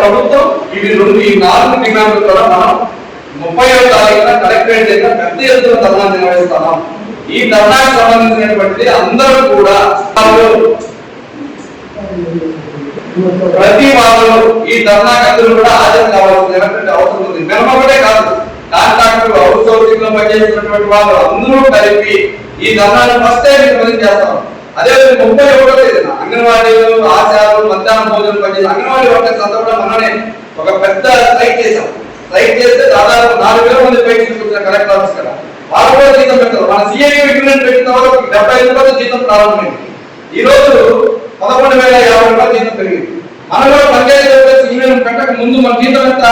ప్రభుత్వం ఈ 4 డిమాండ్ల ద్వారా మనం 30వ తారీఖున కలెక్టరేట్ దగ్గర పెద్ద ఎత్తున ధర్నా నిర్వహిస్తున్నాం. ఈ ధర్నాకు సంబంధించినటువంటి అందరూ కూడా ప్రతి వాళ్ళు ఈ ధర్నాకు అందరూ కూడా హాజరు కావాల్సినటువంటి అవసరం ఉంది. ఒకటే కాదు, కాంట్రాక్టర్ హౌస్ హౌసింగ్ లో పనిచేస్తున్నటువంటి వాళ్ళు అందరూ కలిపి ఈ ధర్నాను ఫస్ట్ టైం ఇంప్లిమెంట్ చేస్తాం. అదేవిధంగా 31వ తేదీన అంగన్వాడీలు, ఆశాలు, మధ్యాహ్నం భోజనం పనిచేసి అంగన్వాడీ వర్కర్స్ అంతా కూడా మననే ఒక పెద్ద స్ట్రైక్ చేశాం. స్ట్రైక్ చేస్తే దాదాపు 4000 మంది పైకి తీసుకొచ్చిన కలెక్టర్ ఆఫీస్ కదా, వాళ్ళు కూడా జీతం పెట్టారు. మన సిఐ అగ్రిమెంట్ పెట్టిన తర్వాత 75 జీతం ప్రారంభమైంది. ఈ రోజు 11,050 రూపాయలు జీతం పెరిగింది. మనం కూడా పంచాయతీ యూనియన్ పెట్టక ముందు మన జీతం ఎంత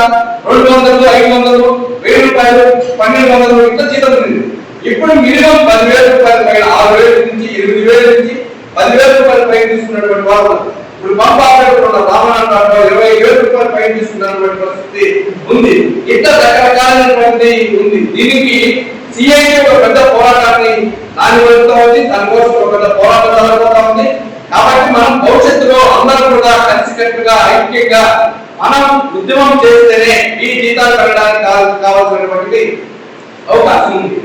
200, 500, 1000 రూపాయలు, 1200 ఇంత జీతం ఉంది. ఇప్పుడు మినిమం 10,000 రూపాయల పైన 6,000 నుంచి 8,000 నుంచి 10,000 రూపాయల పైన తీసుకున్నటువంటి వాళ్ళు ఇప్పుడు పంప ఆపరేటర్ రామనాథ్ 25,000 రూపాయల పైన తీసుకున్నటువంటి పరిస్థితి ఉంది. ఇట్లా రకరకాలైనటువంటి ఉంది. దీనికి సిఐ ఒక పెద్ద పోరాటాన్ని వెళ్తూ ఉంది. దానికోసం ఒక పెద్ద పోరాటం జరగబోతా ఉంది. కాబట్టి మనం భవిష్యత్తులో అందరూ కూడా కలిసికట్టుగా ఐక్యంగా మనం ఉద్యమం చేస్తేనే ఈ జీతాలు పెరగడానికి కావాల్సినటువంటి అవకాశం ఉంది.